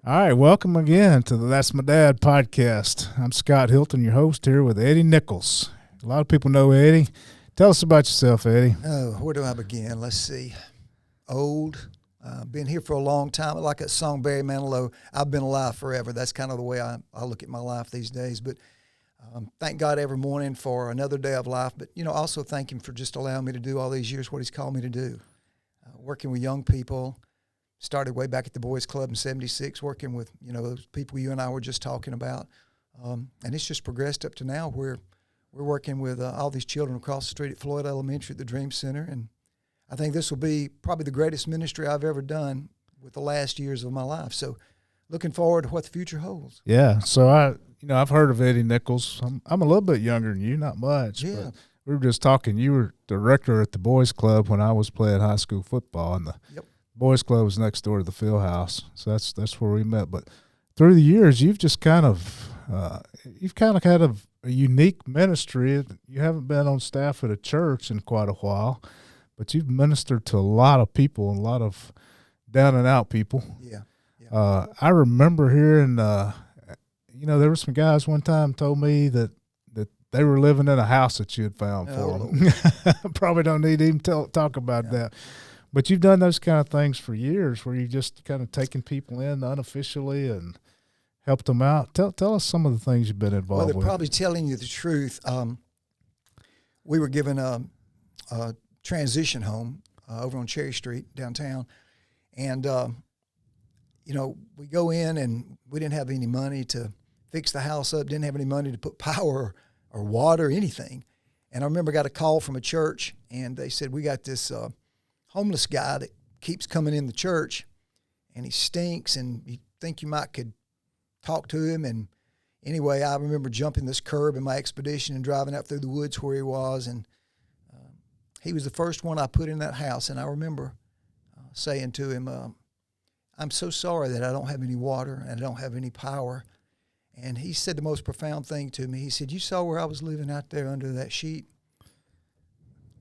All right, welcome again to the That's My Dad podcast. I'm Scott Hilton, your host here with Eddie Nichols. A lot of people know Eddie. Tell us about yourself, Eddie. Oh, where do I begin? Let's see. Old. Been here for a long time. Like that song, Barry Manilow, I've been alive forever. That's kind of the way I look at my life these days. But thank God every morning for another day of life. But, also thank him for just allowing me to do all these years what he's called me to do. Working with young people. Started way back at the Boys Club in '76, working with, those people you and I were just talking about. And it's just progressed up to now where we're working with all these children across the street at Floyd Elementary at the Dream Center. And I think this will be probably the greatest ministry I've ever done with the last years of my life. So looking forward to what the future holds. Yeah, so I've heard of Eddie Nichols. I'm a little bit younger than you, not much. Yeah. But we were just talking. You were director at the Boys Club when I was playing high school football, and the Boys Club was next door to the field house. So that's where we met. But through the years, you've just kind of had a unique ministry. You haven't been on staff at a church in quite a while, but you've ministered to a lot of people, and a lot of down and out people. Yeah. I remember hearing, there were some guys one time told me that they were living in a house that you had found for them. Probably don't need to even talk about that. But you've done those kind of things for years where you've just kind of taken people in unofficially and helped them out. Tell us some of the things you've been involved Well, they're with. probably telling you the truth. We were given a transition home over on Cherry Street downtown. And, we go in and we didn't have any money to fix the house up, didn't have any money to put power or water or anything. And I remember I got a call from a church, and they said, we got this homeless guy that keeps coming in the church, and he stinks, and you think you might could talk to him. And anyway, I remember jumping this curb in my expedition and driving out through the woods where he was, and he was the first one I put in that house. And I remember saying to him, I'm so sorry that I don't have any water and I don't have any power. And he said the most profound thing to me. He said, you saw where I was living out there under that sheet?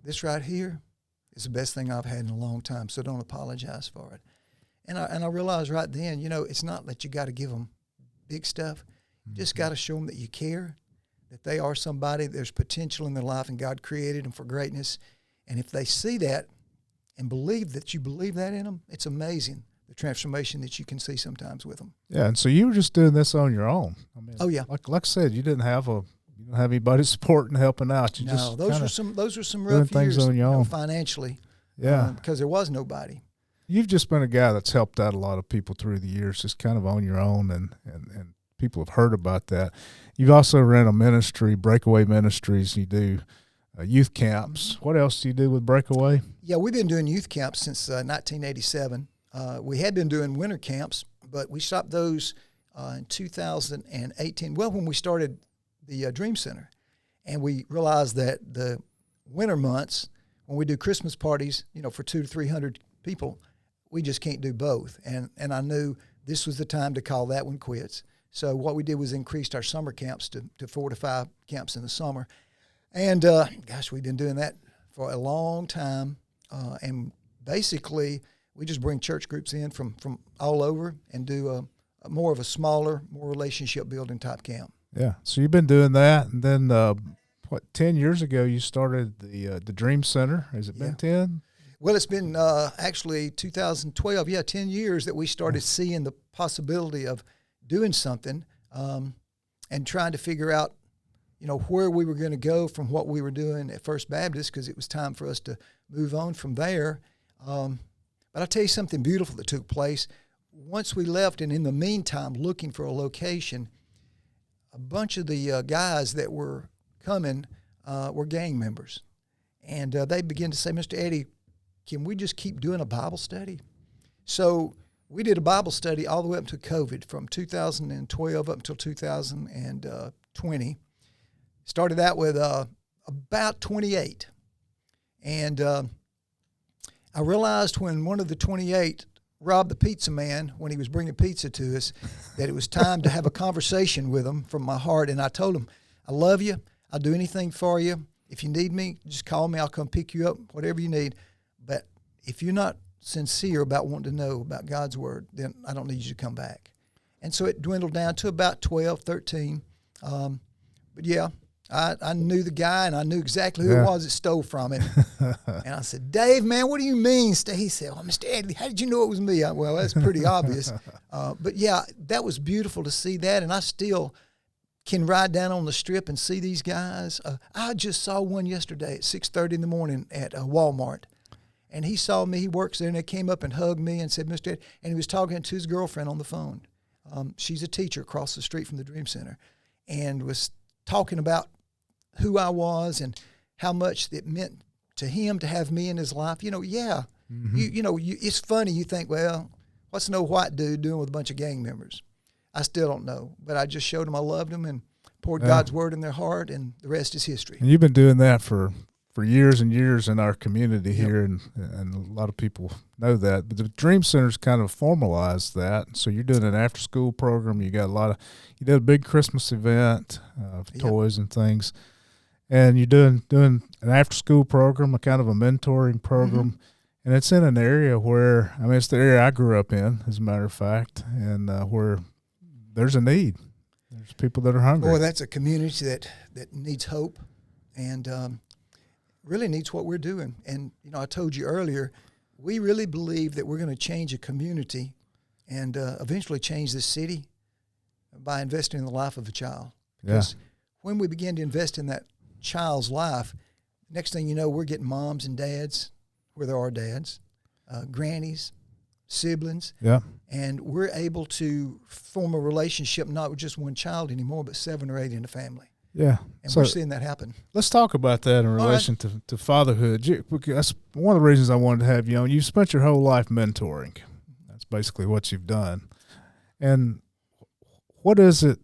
This right here is the best thing I've had in a long time, so don't apologize for it. And I realized right then, it's not that you got to give them big stuff. You just got to show them that you care, that they are somebody, there's potential in their life, and God created them for greatness. And if they see that and believe that you believe that in them, it's amazing the transformation that you can see sometimes with them. Yeah, and so you were just doing this on your own. I mean, oh yeah, like I said, you didn't have anybody supporting and helping out. You just those were some rough things years on your own financially. Yeah, because there was nobody. You've just been a guy that's helped out a lot of people through the years, just kind of on your own, and people have heard about that. You've also ran a ministry, Breakaway Ministries. You do youth camps. What else do you do with Breakaway? Yeah, we've been doing youth camps since 1987. We had been doing winter camps, but we stopped those in 2018. Well, when we started the Dream Center, and we realized that the winter months, when we do Christmas parties, for 200 to 300 people, we just can't do both. And I knew this was the time to call that one quits. So what we did was increased our summer camps to 4 to 5 camps in the summer. And we've been doing that for a long time. And basically, we just bring church groups in from all over and do a more of a smaller, more relationship building type camp. Yeah. So you've been doing that, and then 10 years ago you started the Dream Center. Has it been 10? Well, it's been actually 2012. Yeah, 10 years that we started seeing the possibility of doing something and trying to figure out, where we were going to go from what we were doing at First Baptist, because it was time for us to move on from there. But I'll tell you something beautiful that took place. Once we left, and in the meantime, looking for a location, a bunch of the guys that were coming were gang members. And they began to say, Mr. Eddie, can we just keep doing a Bible study? So we did a Bible study all the way up to COVID, from 2012 up until 2020. Started out with about 28. And I realized when one of the 28 robbed the pizza man when he was bringing pizza to us that it was time to have a conversation with him from my heart. And I told him, I love you. I'll do anything for you. If you need me, just call me. I'll come pick you up, whatever you need. But if you're not sincere about wanting to know about God's word, then I don't need you to come back. And so it dwindled down to about 12, 13. But yeah, I knew the guy, and I knew exactly who it was that stole from him. And I said, Dave, man, what do you mean? He said, oh, Mr. Edley, how did you know it was me? Well, that's pretty obvious. But yeah, that was beautiful to see that. And I still can ride down on the strip and see these guys. I just saw one yesterday at 6:30 in the morning at Walmart. And he saw me. He works there, and he came up and hugged me and said, Mr. Ed, and he was talking to his girlfriend on the phone. She's a teacher across the street from the Dream Center, and was talking about who I was and how much it meant to him to have me in his life. You know, yeah. Mm-hmm. It's funny. You think, well, what's no white dude doing with a bunch of gang members? I still don't know, but I just showed them I loved them and poured God's word in their heart, and the rest is history. And you've been doing that for years and years in our community here, and a lot of people know that. But the Dream Center's kind of formalized that. So you're doing an after-school program. You did a big Christmas event for toys and things, and you're doing an after-school program, a kind of a mentoring program. Mm-hmm. And it's in an area where, it's the area I grew up in, as a matter of fact, and where there's a need. There's people that are hungry. Boy, that's a community that needs hope and really needs what we're doing. And, I told you earlier, we really believe that we're going to change a community and eventually change this city by investing in the life of a child. Because when we begin to invest in that child's life, next thing you know, we're getting moms and dads where there are dads, grannies, siblings, and we're able to form a relationship not with just one child anymore, but 7 or 8 in a family. Yeah, and we're seeing that happen. Let's talk about that in relation to fatherhood. That's one of the reasons I wanted to have you on. You've spent your whole life mentoring. That's basically what you've done. And what is a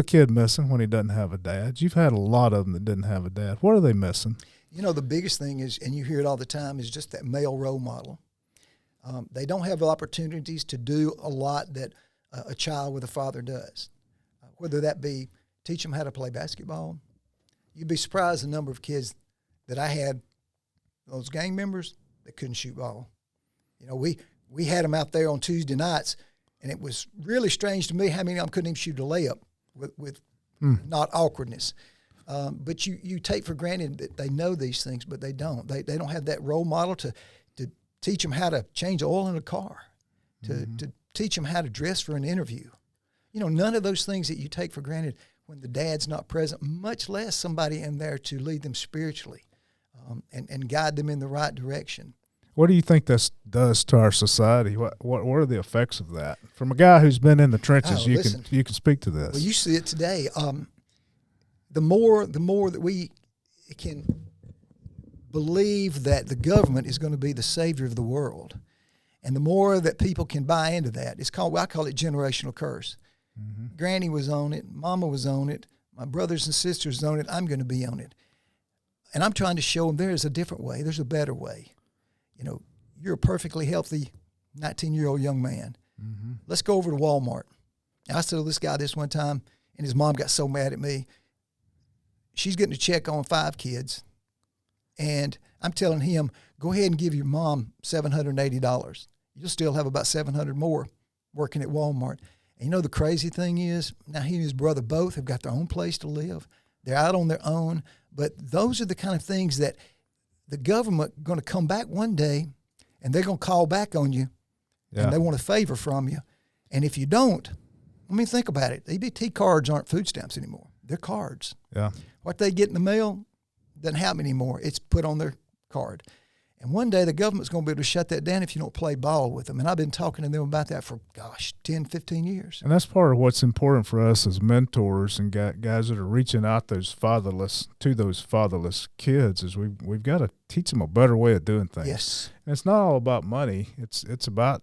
kid missing when he doesn't have a dad? You've had a lot of them that didn't have a dad. What are they missing? The biggest thing is, and you hear it all the time, is just that male role model. They don't have opportunities to do a lot that a child with a father does, whether that be teach them how to play basketball. You'd be surprised the number of kids that I had, those gang members, that couldn't shoot ball. We had them out there on Tuesday nights, and it was really strange to me how many of them couldn't even shoot a layup with not awkwardness. But you take for granted that they know these things, but they don't. They don't have that role model to teach them how to change oil in a car, to teach them how to dress for an interview. None of those things that you take for granted when the dad's not present, much less somebody in there to lead them spiritually and guide them in the right direction. What do you think this does to our society? What are the effects of that? From a guy who's been in the trenches, you can speak to this. Well, you see it today. The more that we can believe that the government is going to be the savior of the world, and the more that people can buy into that, I call it generational curse. Mm-hmm. Granny was on it, Mama was on it, my brothers and sisters on it, I'm going to be on it. And I'm trying to show them there is a different way, there's a better way. You're a perfectly healthy 19-year-old young man. Mm-hmm. Let's go over to Walmart. I told this guy this one time, and his mom got so mad at me. She's getting a check on 5 kids, and I'm telling him, go ahead and give your mom $780. You'll still have about $700 more working at Walmart. And the crazy thing is, now he and his brother both have got their own place to live. They're out on their own. But those are the kind of things that the government going to come back one day, and they're going to call back on you, and they want a favor from you. And if you don't, think about it. EBT cards aren't food stamps anymore. They're cards. Yeah. What they get in the mail doesn't happen anymore. It's put on their card. And one day the government's going to be able to shut that down if you don't play ball with them. And I've been talking to them about that for, 10, 15 years. And that's part of what's important for us as mentors and guys that are reaching out to those fatherless kids is we've got to teach them a better way of doing things. Yes. And it's not all about money. It's about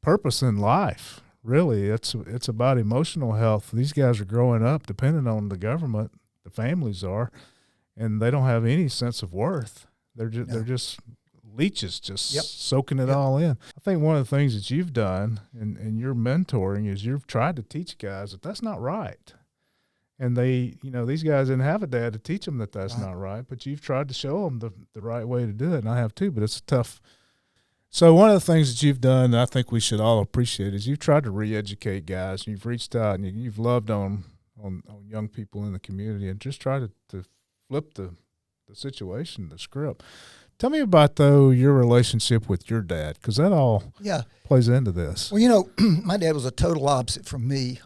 purpose in life. Really, it's about emotional health. These guys are growing up depending on the government. The families are, and they don't have any sense of worth. They're just leeches, soaking it all in. I think one of the things that you've done in your mentoring is you've tried to teach guys that that's not right. And these guys didn't have a dad to teach them that that's not right, but you've tried to show them the right way to do it. And I have too, but it's a So one of the things that you've done, that I think we should all appreciate, is you've tried to re-educate guys. You've reached out and you've loved on young people in the community and just try to flip the situation, the script. Tell me about, though, your relationship with your dad, because that all plays into this. Well, my dad was a total opposite from me.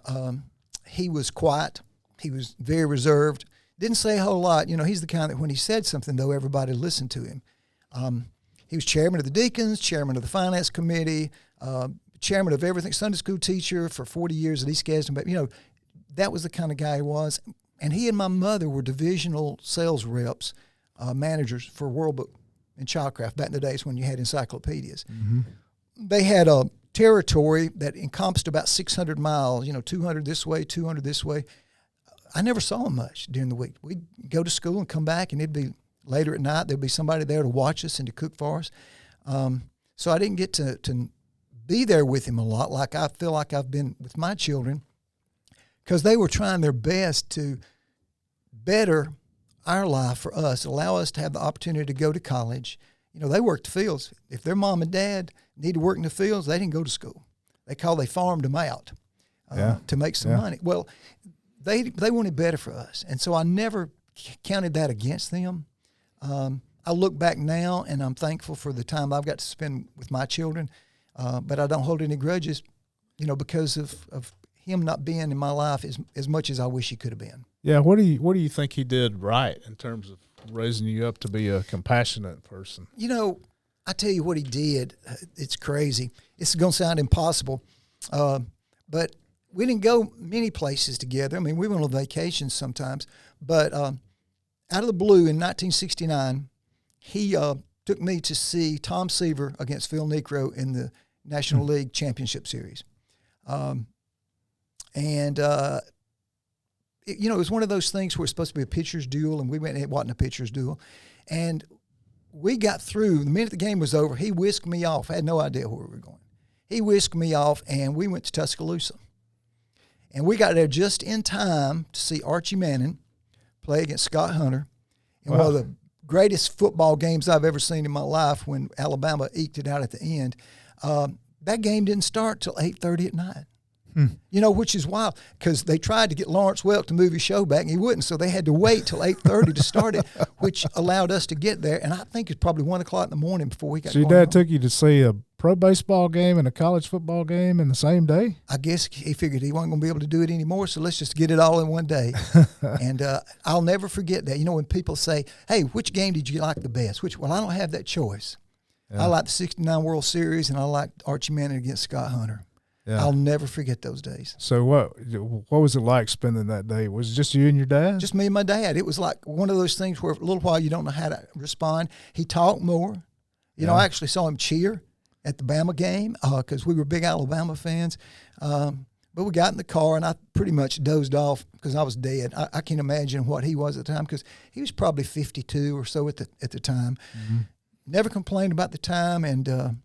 He was quiet. He was very reserved. Didn't say a whole lot. He's the kind that when he said something, though, everybody listened to him. He was chairman of the deacons, chairman of the finance committee, chairman of everything, Sunday school teacher for 40 years at East Gadsden. But, that was the kind of guy he was. And he and my mother were divisional sales reps, managers for World Book and Childcraft back in the days when you had encyclopedias. Mm-hmm. They had a territory that encompassed about 600 miles, 200 this way, 200 this way. I never saw him much during the week. We'd go to school and come back, and it'd be later at night. There'd be somebody there to watch us and to cook for us. So I didn't get to be there with him a lot like I feel like I've been with my children, because they were trying their best to better our life for us, allow us to have the opportunity to go to college. They worked the fields. If their mom and dad needed to work in the fields, they didn't go to school. They farmed them out to make some money. Well, they wanted better for us, and so I never counted that against them. I look back now, and I'm thankful for the time I've got to spend with my children, but I don't hold any grudges, because of him not being in my life as much as I wish he could have been. Yeah, what do you think he did right in terms of raising you up to be a compassionate person? I tell you what he did. It's crazy. It's going to sound impossible, but we didn't go many places together. I mean, we went on vacations sometimes, but out of the blue in 1969, he took me to see Tom Seaver against Phil Neikro in the National League Championship Series. It was one of those things where it's supposed to be a pitcher's duel, and we went and it wasn't a pitcher's duel. And we got through. The minute the game was over, he whisked me off. I had no idea where we were going. He whisked me off, and we went to Tuscaloosa. And we got there just in time to see Archie Manning play against Scott Hunter in one of the greatest football games I've ever seen in my life, when Alabama eked it out at the end. That game didn't start till 8:30 at night. Which is wild, because they tried to get Lawrence Welk to move his show back, and he wouldn't, so they had to wait till 8:30 to start it, which allowed us to get there. And I think it's probably 1 o'clock in the morning before we got. So your dad took you to see a pro baseball game and a college football game in the same day? I guess he figured he wasn't going to be able to do it anymore, so let's just get it all in one day. And I'll never forget that. When people say, "Hey, which game did you like the best?" Well, I don't have that choice. Yeah. I like the '69 World Series, and I like Archie Manning against Scott Hunter. Yeah. I'll never forget those days. So what was it like spending that day? Was it just you and your dad? Just me and my dad. It was like one of those things where a little while you don't know how to respond. He talked more. I actually saw him cheer at the Bama game because we were big Alabama fans. But we got in the car, and I pretty much dozed off because I was dead. I can't imagine what he was at the time, because he was probably 52 or so at the time. Mm-hmm. Never complained about the time, and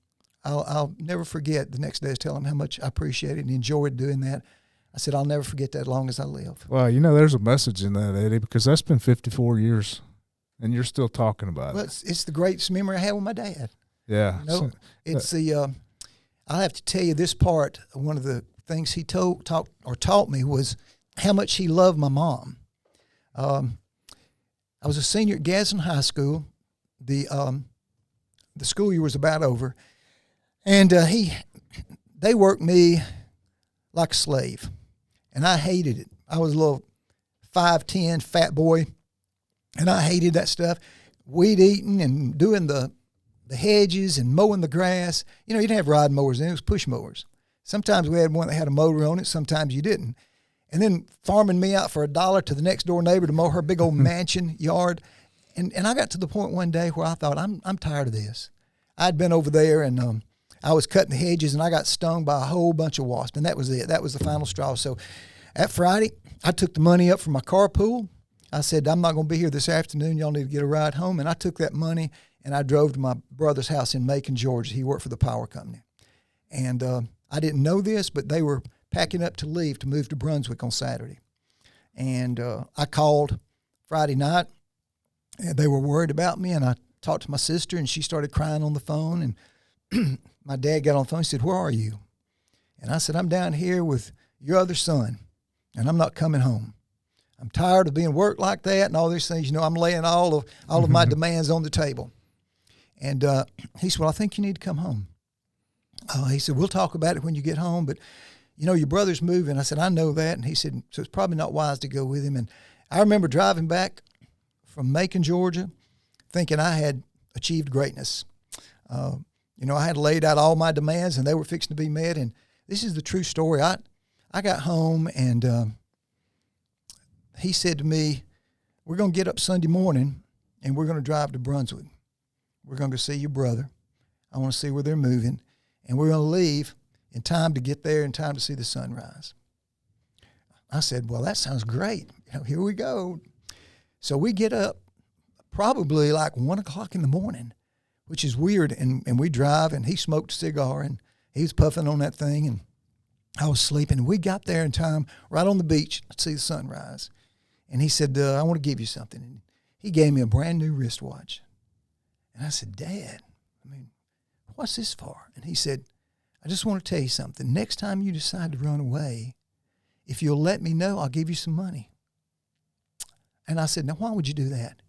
I'll never forget the next day I was telling him how much I appreciated and enjoyed doing that. I said, I'll never forget that as long as I live. Well, there's a message in that, Eddie, because that's been 54 years, and you're still talking about it. It's the greatest memory I had with my dad. Yeah. It's I'll have to tell you this part. One of the things he taught me was how much he loved my mom. I was a senior at Gadsden High School. The school year was about over. And they worked me like a slave, and I hated it. I was a little 5'10" fat boy, and I hated that stuff. Weed eating and doing the hedges and mowing the grass. You didn't have rod mowers then, it was push mowers. Sometimes we had one that had a motor on it, sometimes you didn't. And then farming me out for $1 to the next door neighbor to mow her big old mansion yard. And I got to the point one day where I thought, I'm tired of this. I'd been over there, and I was cutting the hedges, and I got stung by a whole bunch of wasps, and that was it. That was the final straw. So that Friday, I took the money up from my carpool. I said, I'm not going to be here this afternoon. Y'all need to get a ride home. And I took that money, and I drove to my brother's house in Macon, Georgia. He worked for the power company. And I didn't know this, but they were packing up to leave to move to Brunswick on Saturday. And I called Friday night, and they were worried about me, and I talked to my sister, and she started crying on the phone, and my dad got on the phone and said, "Where are you?" And I said, "I'm down here with your other son, and I'm not coming home. I'm tired of being worked like that and all these things. I'm laying all of my demands on the table." And he said, "Well, I think you need to come home." He said, "We'll talk about it when you get home, but your brother's moving." I said, "I know that." And he said, "So it's probably not wise to go with him." And I remember driving back from Macon, Georgia, thinking I had achieved greatness. I had laid out all my demands and they were fixing to be met. And this is the true story. I got home and he said to me, "We're going to get up Sunday morning and we're going to drive to Brunswick. We're going to go see your brother. I want to see where they're moving. And we're going to leave in time to get there in time to see the sunrise." I said, "Well, that sounds great. Here we go." So we get up probably like 1 o'clock in the morning, which is weird. And we drive, and he smoked a cigar, and he was puffing on that thing, and I was sleeping. And we got there in time, right on the beach, to see the sunrise. And he said, "I want to give you something." And he gave me a brand new wristwatch. And I said, "Dad, what's this for?" And he said, "I just want to tell you something. Next time you decide to run away, if you'll let me know, I'll give you some money." And I said, "Now, why would you do that?"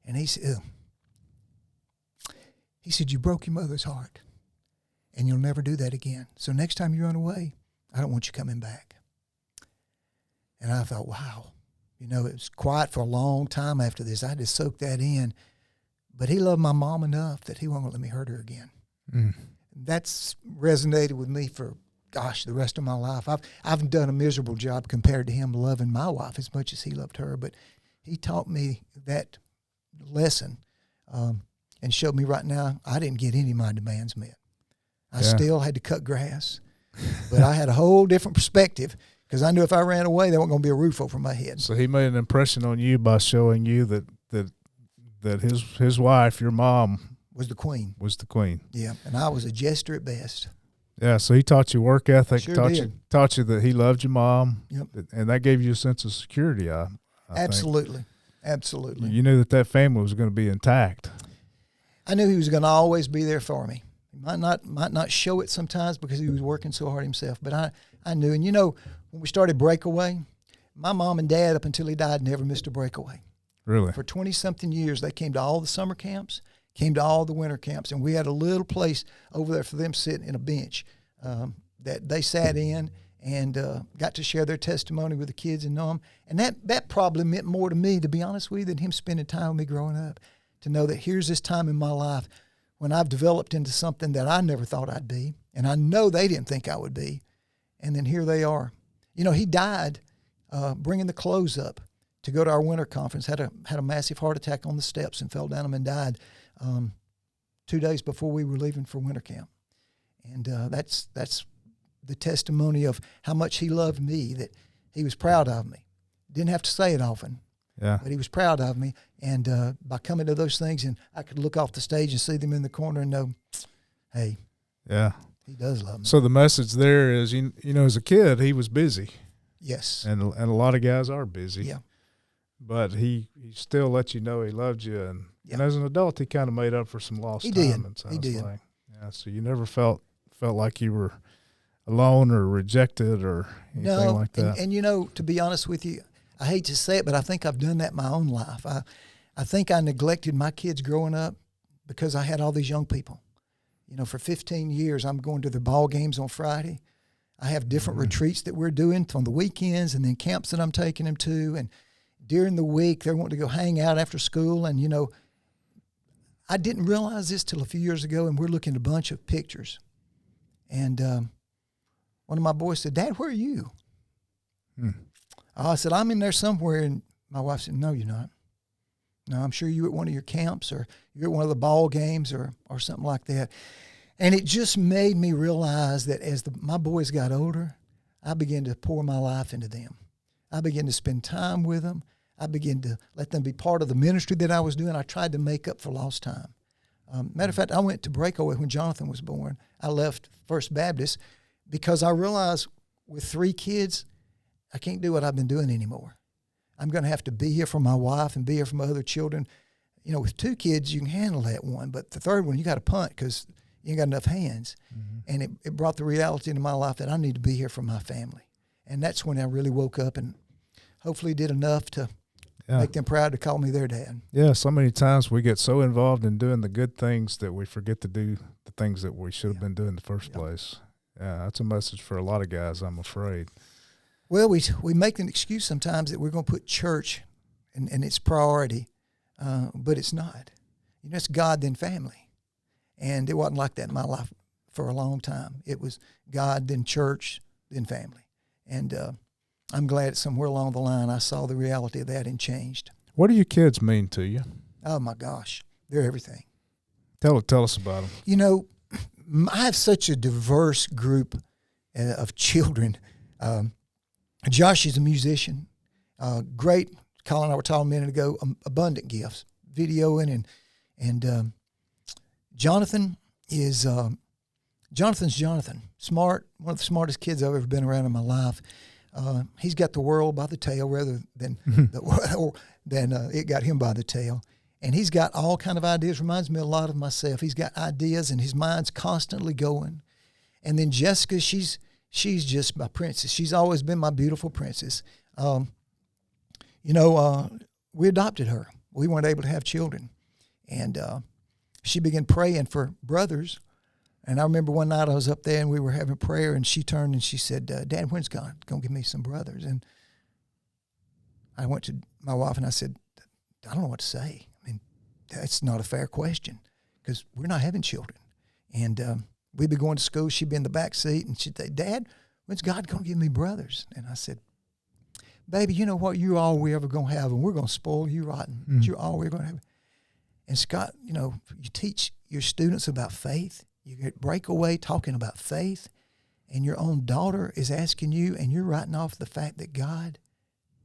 And he said, "You broke your mother's heart, and you'll never do that again. So next time you run away, I don't want you coming back." And I thought, wow. It was quiet for a long time after this. I had to soak that in. But he loved my mom enough that he wasn't going to let me hurt her again. Mm. That's resonated with me for, the rest of my life. I've done a miserable job compared to him loving my wife as much as he loved her. But he taught me that lesson and showed me right now I didn't get any of my demands met. I still had to cut grass, but I had a whole different perspective because I knew if I ran away, there wasn't going to be a roof over my head. So he made an impression on you by showing you that his wife, your mom, was the queen. Yeah, and I was a jester at best. Yeah, so he taught you work ethic, sure taught you that he loved your mom, yep. And that gave you a sense of security. I Absolutely. think. Absolutely. You knew that family was going to be intact. I knew he was going to always be there for me. He might not show it sometimes because he was working so hard himself, but I knew. And when we started Breakaway, my mom and dad, up until he died, never missed a breakaway. Really? For 20-something years, they came to all the summer camps, came to all the winter camps, and we had a little place over there for them sitting in a bench that they sat in and got to share their testimony with the kids and know them. And that probably meant more to me, to be honest with you, than him spending time with me growing up, to know that here's this time in my life when I've developed into something that I never thought I'd be, and I know they didn't think I would be, and then here they are. He died bringing the clothes up to go to our winter conference, had a massive heart attack on the steps and fell down them and died 2 days before we were leaving for winter camp. And that's the testimony of how much he loved me, that he was proud of me. Didn't have to say it often, but he was proud of me. And by coming to those things, and I could look off the stage and see them in the corner and know, hey, he does love me. So the message there is, as a kid, he was busy. Yes. And a lot of guys are busy. Yeah. But he still let you know he loved you. And as an adult, he kind of made up for some lost time. He did. Like. Yeah, so you never felt like you were alone or rejected or anything like that. And to be honest with you, I hate to say it, but I think I've done that in my own life. I think I neglected my kids growing up because I had all these young people. For 15 years, I'm going to the ball games on Friday. I have different retreats that we're doing on the weekends and then camps that I'm taking them to. And during the week, they want to go hang out after school. And, I didn't realize this till a few years ago, and we're looking at a bunch of pictures. And one of my boys said, "Dad, where are you?" I said, "I'm in there somewhere." And my wife said, "No, you're not. No, I'm sure you're at one of your camps or you're at one of the ball games or something like that." And it just made me realize that as my boys got older, I began to pour my life into them. I began to spend time with them. I began to let them be part of the ministry that I was doing. I tried to make up for lost time. Matter of fact, I went to Breakaway when Jonathan was born. I left First Baptist because I realized with 3 kids, I can't do what I've been doing anymore. I'm going to have to be here for my wife and be here for my other children. With 2 kids, you can handle that one, but the third one, you got to punt because You ain't got enough hands. And it brought the reality into my life that I need to be here for my family. And that's when I really woke up and hopefully did enough to make them proud to call me their dad. Yeah, so many times we get so involved in doing the good things that we forget to do the things that we should have been doing in the first place. Yeah, that's a message for a lot of guys, I'm afraid. Well, we make an excuse sometimes that we're going to put church and its priority, but it's not. You know, it's God then family. And it wasn't like that in my life for a long time. It was God, then church, then family. And I'm glad somewhere along the line I saw the reality of that and changed. What do your kids mean to you? Oh, my gosh. They're everything. Tell us about them. You know, I have such a diverse group of children. Josh is a musician. Great. Colin and I were talking a minute ago, abundant gifts, videoing. And Jonathan is Jonathan's Jonathan. Smart, one of the smartest kids I've ever been around in my life. He's got the world by the tail rather than it got him by the tail. And he's got all kind of ideas. Reminds me a lot of myself. He's got ideas, and his mind's constantly going. And then Jessica, she's just my princess. She's always been my beautiful princess. We adopted her. We weren't able to have children, and she began praying for brothers. And I remember one night I was up there and we were having prayer, and she turned and she said, "Dad, when's God going to give me some brothers?" And I went to my wife and I said, "I don't know what to say. I mean, that's not a fair question because we're not having children." And we'd be going to school. She'd be in the back seat and she'd say, "Dad, when's God going to give me brothers?" And I said, "Baby, you know what? You're all we're ever going to have, and we're going to spoil you rotten. But you're all we're going to have." And Scott, you teach your students about faith. You get breakaway talking about faith, and your own daughter is asking you, and you're writing off the fact that God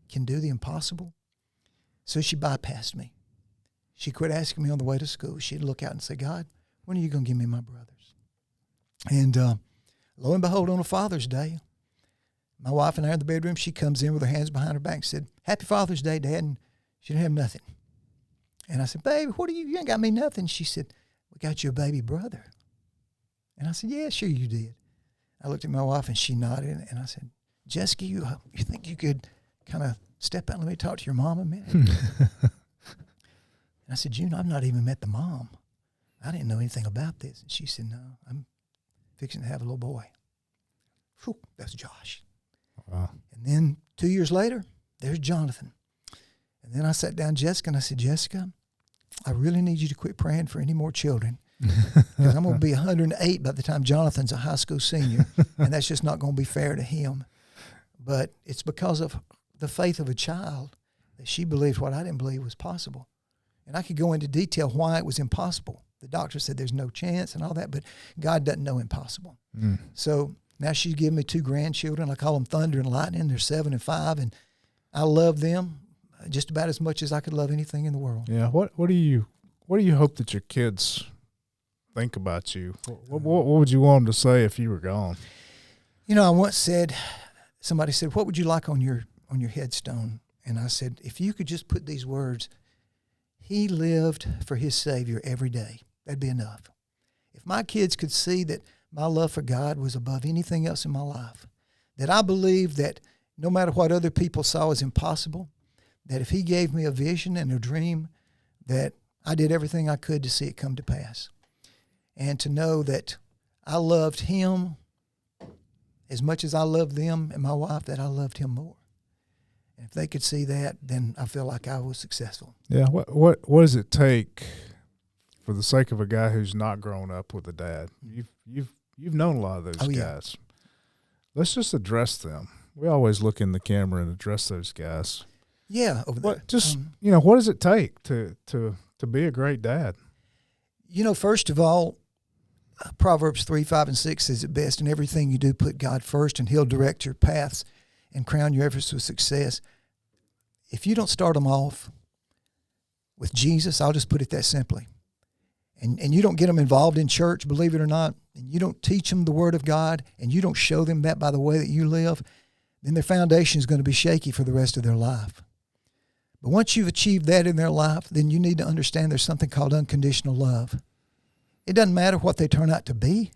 can do the impossible. So she bypassed me. She quit asking me on the way to school. She'd look out and say, "God, when are you going to give me my brothers?" And lo and behold, on a Father's Day, my wife and I are in the bedroom. She comes in with her hands behind her back and said, "Happy Father's Day, Dad." And she didn't have nothing. And I said, "Baby, you ain't got me nothing." She said, "We got you a baby brother." And I said, "Yeah, sure you did." I looked at my wife and she nodded. And I said, "Jessica, you think you could kind of step out and let me talk to your mom a minute?" And I said, "June, I've not even met the mom. I didn't know anything about this." And she said, "No, I'm fixing to have a little boy." Whew, that's Josh. Wow. And then 2 years later, there's Jonathan. And then I sat down Jessica and I said, "Jessica, I really need you to quit praying for any more children because I'm going to be 108 by the time Jonathan's a high school senior, and that's just not going to be fair to him." But it's because of the faith of a child that she believed what I didn't believe was possible. And I could go into detail why it was impossible. The doctor said there's no chance and all that, but God doesn't know impossible. So now she's given me 2 grandchildren. I call them Thunder and Lightning. They're 7 and 5, and I love them just about as much as I could love anything in the world. Yeah. What do you hope that your kids think about you? What would you want them to say if you were gone? I once said, somebody said, "What would you like on your headstone?" And I said, "If you could just put these words, 'He lived for his Savior every day,' that'd be enough." If my kids could see that my love for God was above anything else in my life, that I believed that no matter what other people saw as impossible, that if he gave me a vision and a dream, that I did everything I could to see it come to pass. And to know that I loved him as much as I loved them and my wife, that I loved him more. And if they could see that, then I feel like I was successful. Yeah. What does it take for the sake of a guy who's not grown up with a dad? You've known a lot of those guys. Let's just address them. We always look in the camera and address those guys. Yeah. What does it take to be a great dad? First of all, Proverbs 3, 5, and 6 says it best: "In everything you do, put God first, and he'll direct your paths and crown your efforts with success." If you don't start them off with Jesus, I'll just put it that simply, and you don't get them involved in church, believe it or not, and you don't teach them the Word of God, and you don't show them that by the way that you live, then their foundation is going to be shaky for the rest of their life. But once you've achieved that in their life, then you need to understand there's something called unconditional love. It doesn't matter what they turn out to be.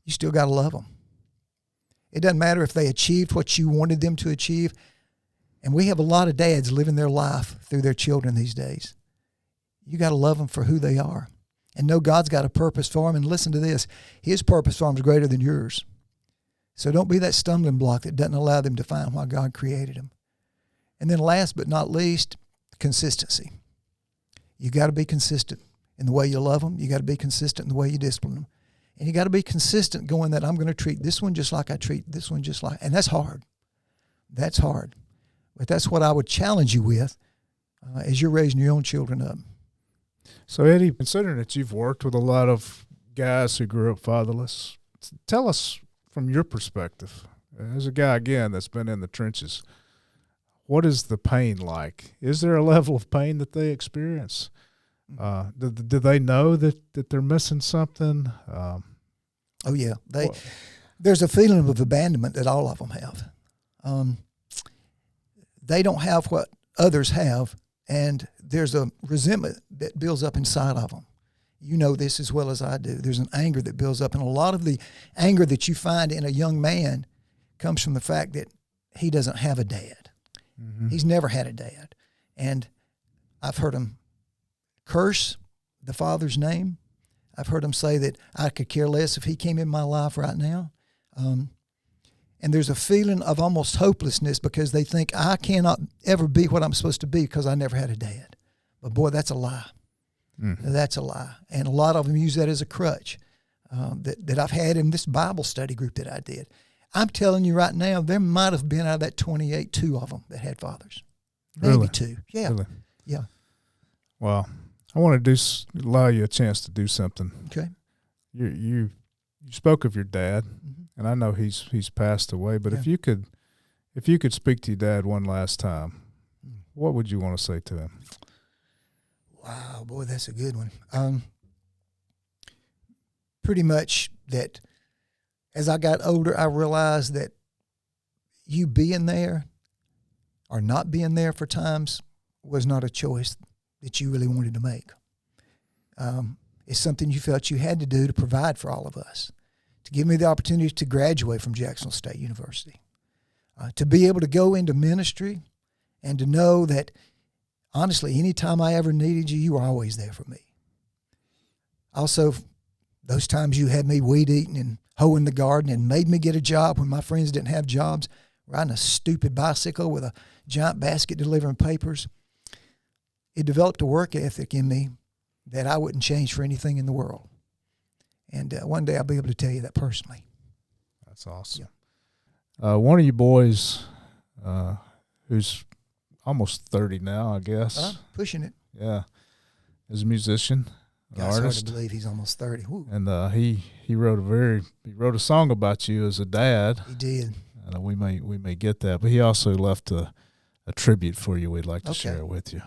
You still got to love them. It doesn't matter if they achieved what you wanted them to achieve. And we have a lot of dads living their life through their children these days. You got to love them for who they are and know God's got a purpose for them. And listen to this. His purpose for them is greater than yours. So don't be that stumbling block that doesn't allow them to find why God created them. And then last but not least, consistency. You got to be consistent in the way you love them. You got to be consistent in the way you discipline them. And you got to be consistent going that I'm going to treat this one just like I treat this one just like, and that's hard. That's hard. But that's what I would challenge you with as you're raising your own children up. So, Eddie, considering that you've worked with a lot of guys who grew up fatherless, tell us from your perspective, as a guy, again, that's been in the trenches, what is the pain like? Is there a level of pain that they experience? Do they know that they're missing something? Oh, yeah. There's a feeling of abandonment that all of them have. They don't have what others have, and there's a resentment that builds up inside of them. You know this as well as I do. There's an anger that builds up, and a lot of the anger that you find in a young man comes from the fact that he doesn't have a dad. Mm-hmm. He's never had a dad. And I've heard him curse the father's name. I've heard him say that I could care less if he came in my life right now. And there's a feeling of almost hopelessness because they think I cannot ever be what I'm supposed to be because I never had a dad. But boy, that's a lie. Mm-hmm. That's a lie. And a lot of them use that as a crutch that I've had in this Bible study group that I did. I'm telling you right now, there might have been out of that 28, 2 of them that had fathers. Maybe really? 2. Yeah. Really? Yeah. Well, I want to allow you a chance to do something. Okay. You spoke of your dad, mm-hmm. and I know he's passed away. But yeah. if you could speak to your dad one last time, what would you want to say to him? Wow, boy, that's a good one. Pretty much that as I got older, I realized that you being there or not being there for times was not a choice that you really wanted to make. It's something you felt you had to do to provide for all of us, to give me the opportunity to graduate from Jacksonville State University, to be able to go into ministry and to know that, honestly, anytime I ever needed you, you were always there for me. Also, those times you had me weed eating and hoeing the garden and made me get a job when my friends didn't have jobs, riding a stupid bicycle with a giant basket delivering papers. It developed a work ethic in me that I wouldn't change for anything in the world. And one day I'll be able to tell you that personally. That's awesome. Yeah. One of you boys who's almost 30 now, I guess. I'm pushing it. Yeah. Is a musician, an artist. It's hard to believe he's almost 30. Woo. And he wrote a song about you as a dad. He did. And we may get that, but he also left a tribute for you we'd like to share with you.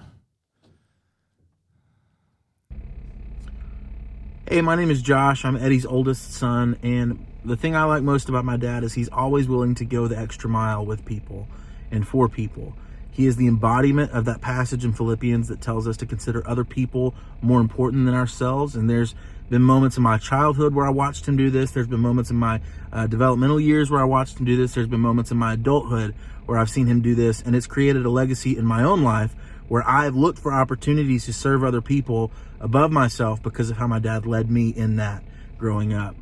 Hey, my name is Josh. I'm Eddie's oldest son, and the thing I like most about my dad is he's always willing to go the extra mile with people and for people. He is the embodiment of that passage in Philippians that tells us to consider other people more important than ourselves, and there's been moments in my childhood where I watched him do this. There's been moments in my developmental years where I watched him do this. There's been moments in my adulthood where I've seen him do this, and it's created a legacy in my own life where I've looked for opportunities to serve other people above myself because of how my dad led me in that growing up.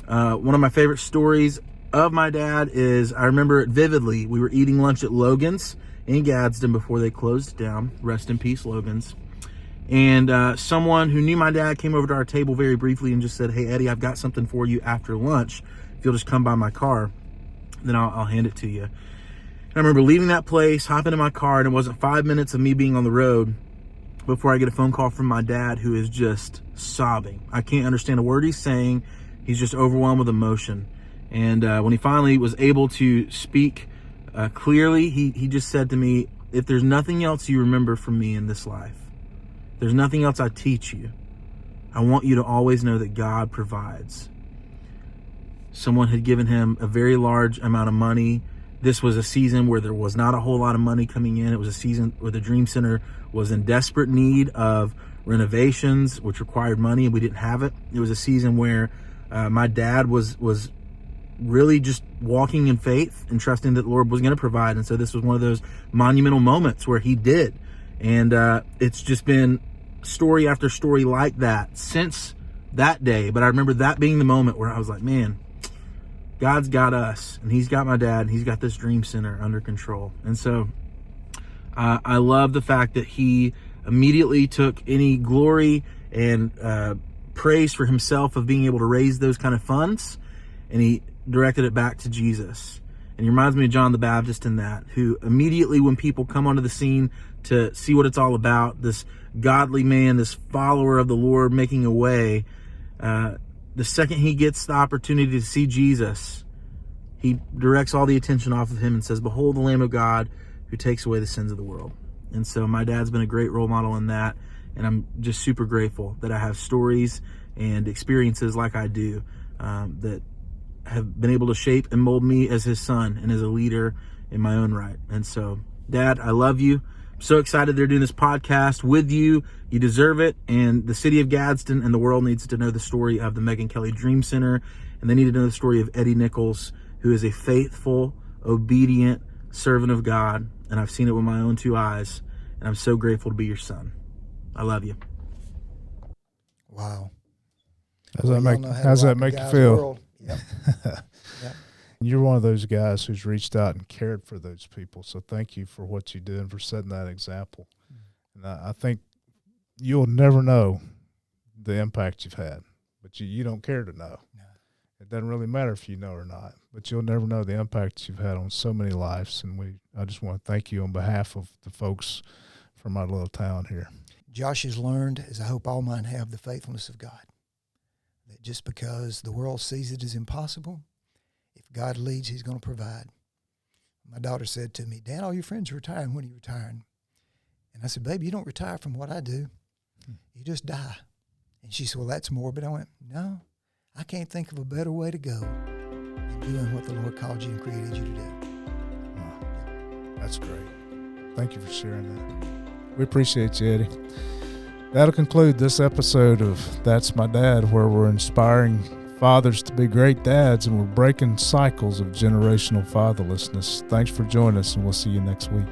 One of my favorite stories of my dad is, I remember it vividly. We were eating lunch at Logan's in Gadsden before they closed down. Rest in peace, Logan's. And someone who knew my dad came over to our table very briefly and just said, "Hey, Eddie, I've got something for you after lunch. If you'll just come by my car, then I'll hand it to you." And I remember leaving that place, hopping in my car, and it wasn't 5 minutes of me being on the road before I get a phone call from my dad, who is just sobbing. I can't understand a word he's saying. He's just overwhelmed with emotion. And when he finally was able to speak clearly, he just said to me, "If there's nothing else you remember from me in this life, there's nothing else I teach you, I want you to always know that God provides." Someone had given him a very large amount of money. This was a season where there was not a whole lot of money coming in. It was a season where the Dream Center was in desperate need of renovations, which required money, and we didn't have it. It was a season where my dad was really just walking in faith and trusting that the Lord was going to provide. And so this was one of those monumental moments where he did. And it's just been story after story like that since that day. But I remember that being the moment where I was like, man, God's got us, and he's got my dad, and he's got this dream center under control. And so I love the fact that he immediately took any glory and praise for himself of being able to raise those kind of funds, and he directed it back to Jesus. And he reminds me of John the Baptist in that, who immediately when people come onto the scene to see what it's all about, this godly man, this follower of the Lord making a way, the second he gets the opportunity to see Jesus, he directs all the attention off of him and says, behold the Lamb of God who takes away the sins of the world. And so my dad's been a great role model in that, and I'm just super grateful that I have stories and experiences like I do that have been able to shape and mold me as his son and as a leader in my own right. And so, Dad, I love you. I'm so excited they're doing this podcast with you. You deserve it. And the city of Gadsden and the world needs to know the story of the Megyn Kelly Dream Center. And they need to know the story of Eddie Nichols, who is a faithful, obedient servant of God. And I've seen it with my own two eyes. And I'm so grateful to be your son. I love you. Wow. How's that make you feel? Yep. Yep. You're one of those guys who's reached out and cared for those people. So thank you for what you do and for setting that example. And I think you'll never know the impact you've had, but you don't care to know. No. It doesn't really matter if you know or not, but you'll never know the impact you've had on so many lives. And I just want to thank you on behalf of the folks from my little town here. Josh has learned, as I hope all mine have, the faithfulness of God. That just because the world sees it as impossible, if God leads, he's going to provide. My daughter said to me, Dad, all your friends are retiring. When are you retiring? And I said, baby, you don't retire from what I do. You just die. And she said, well, that's morbid. I went, no, I can't think of a better way to go than doing what the Lord called you and created you to do. Wow. That's great. Thank you for sharing that. We appreciate you, Eddie. That'll conclude this episode of That's My Dad, where we're inspiring fathers to be great dads, and we're breaking cycles of generational fatherlessness. Thanks for joining us, and we'll see you next week.